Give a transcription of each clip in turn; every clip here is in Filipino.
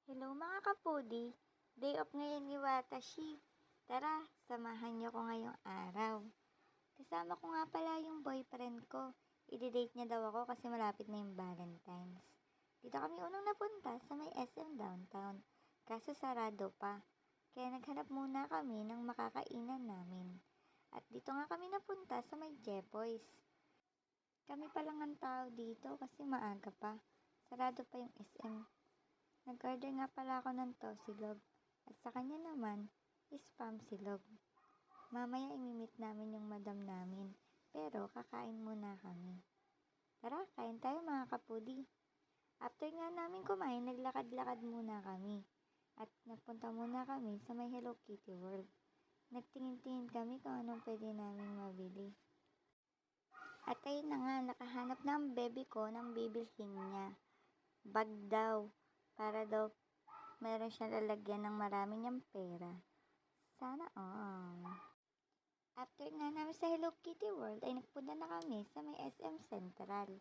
Hello mga kapudi! Day off ngayon ni Watashi. Tara, samahan niyo ko ngayong araw. Kasama ko nga pala yung boyfriend ko. I-date niya daw ako kasi malapit na yung Valentine's. Dito kami unang napunta sa may SM Downtown. Kaso sarado pa. Kaya naghanap muna kami ng makakainan namin. At dito nga kami napunta sa may Jepoy's. Kami pa lang ang tao dito kasi maaga pa. Sarado pa yung SM. Nag-order nga pala ako ng tosilog at sa kanya naman is silog. Mamaya imimit namin yung madam namin pero kakain muna kami. Tara, kain tayo mga kapudi. After nga namin kumain, naglakad-lakad muna kami at nagpunta muna kami sa may Hello Kitty World. Nagtingin-tingin kami kung anong pwede namin mabili. At ayun na nga, nakahanap na ang baby ko ng bibilhin niya. Bag daw. Para daw meron siyang lalagyan ng marami niyang pera. Sana all. After nga namin sa Hello Kitty World ay nagpunta na kami sa may SM Central.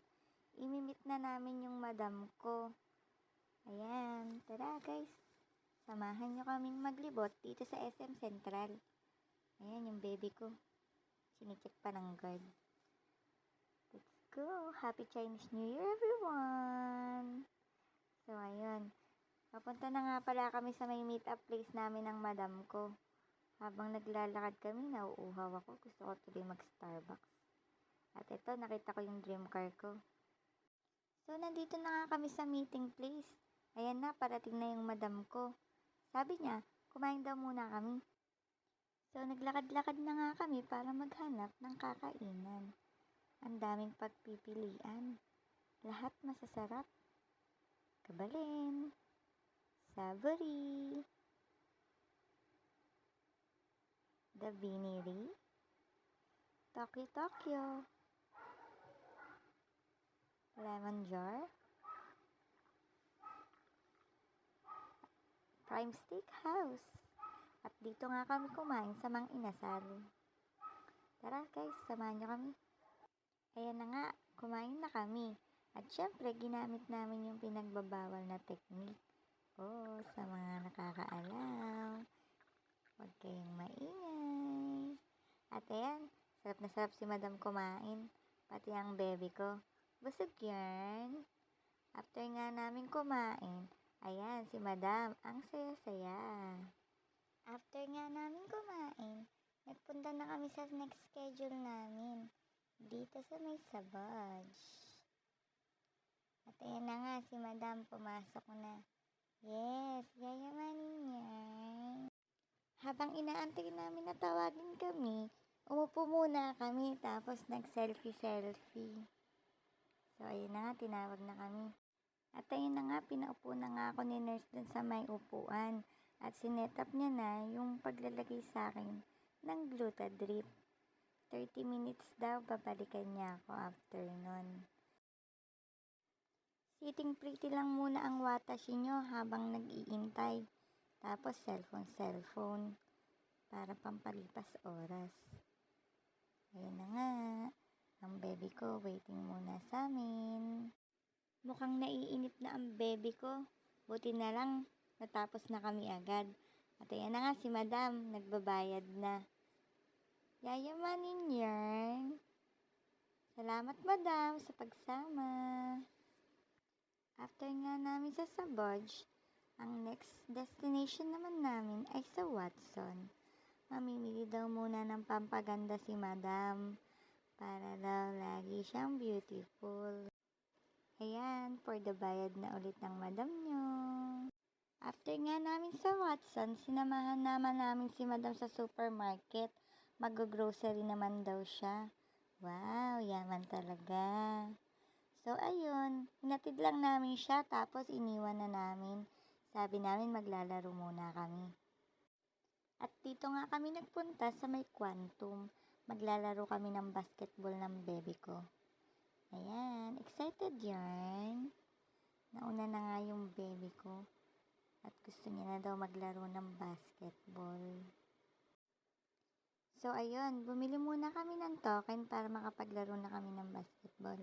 Imimit na namin yung madam ko. Ayan, tara guys. Samahan niyo kaming maglibot dito sa SM Central. Ayan yung baby ko. Sinicheck pa ng guard. Let's go! Happy Chinese New Year everyone! So ayun. Papunta na nga pala kami sa may meet-up place namin ng madam ko. Habang naglalakad kami, nauuhaw ako. Gusto ko tuloy mag-Starbucks. At ito, nakita ko yung dream car ko. So, nandito na nga kami sa meeting place. Ayan na, parating na yung madam ko. Sabi niya, kumain daw muna kami. So, naglakad-lakad na nga kami para maghanap ng kakainan. Ang daming pagpipilian. Lahat masasarap. Kabalin. Savory. The Biniri. Tokyo. Lemon Jar. Prime Steakhouse. At dito nga kami kumain sa Mang Inasal. Tara guys, samahan niyo kami. Ayan na nga, kumain na kami. At syempre, ginamit namin yung pinagbabawal na technique. Oh, sa mga nakakaalam. Huwag kayong maingay. At ayan, sarap na sarap si madam kumain. Pati ang baby ko. Busog yarn. After nga namin kumain, ayan si madam, ang saya-saya. After nga namin kumain, nagpunta na kami sa next schedule namin. Dito sa may Savage. At ayan na nga, si madam pumasok na. Yes, yayamanin niya. Habang inaantay namin na tawagin kami, umupo muna kami tapos nag-selfie. So ayun na nga, tinawag na kami. At ayun na nga, pinaupo na nga ako ni nurse dun sa may upuan. At sinetap niya na yung paglalagay sa akin ng Glutadrip. 30 minutes daw, babalikan niya ako after nun. Sitting pretty lang muna ang Watashi nyo habang nag-iintay. Tapos cellphone. Para pampalipas oras. Ayan na nga. Ang baby ko waiting muna sa amin. Mukhang naiinip na ang baby ko. Buti na lang natapos na kami agad. At ayan na nga si madam. Nagbabayad na. Yayamanin yarn. Salamat madam sa pagsama. After nga namin sa Savage, ang next destination naman namin ay sa Watson. Mamimili daw muna ng pampaganda si madam para daw lagi siyang beautiful. Ayan, for the bayad na ulit ng madam nyo. After nga namin sa Watson, sinamahan namin si madam sa supermarket. Mag-grocery naman daw siya. Wow, yaman talaga. So, ayun, hinatid lang namin siya tapos iniwan na namin. Sabi namin maglalaro muna kami. At dito nga kami nagpunta sa may Quantum. Maglalaro kami ng basketball ng baby ko. Ayan, excited yarn. Nauna na nga yung baby ko. At gusto niya na daw maglaro ng basketball. So, ayun, bumili muna kami ng token para makapaglaro na kami ng basketball.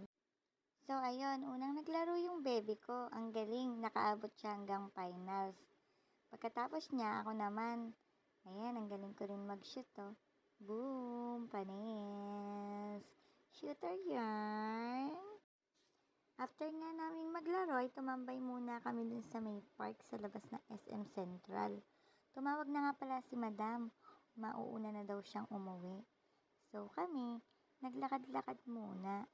So, ayun, unang naglaro yung baby ko. Ang galing, nakaabot siya hanggang finals. Pagkatapos niya, ako naman. Ayan, ang galing ko rin mag-shoot, oh. Boom! Panis! Shooter yarn! After nga naming maglaro, ay tumambay muna kami dun sa may park sa labas ng SM Central. Tumawag na nga pala si Madam. Mauuna na daw siyang umuwi. So kami, naglakad-lakad muna.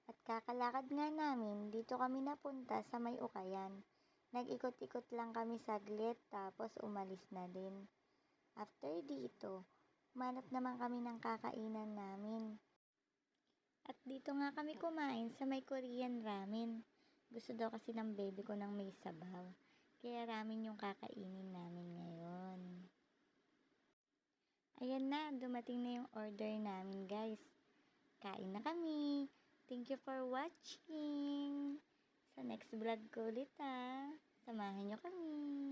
At kakalakad nga namin, dito kami napunta sa may ukayan. Nag-ikot-ikot lang kami saglit, tapos umalis na din. After dito, manap naman kami ng kakainan namin. At dito nga kami kumain sa may Korean ramen. Gusto daw kasi ng baby ko ng may sabaw. Kaya ramen yung kakainin namin ngayon. Ayan na, dumating na yung order namin guys. Kain na kami. Thank you for watching. Sa next vlog ko ulit ha. Samahan nyo kami.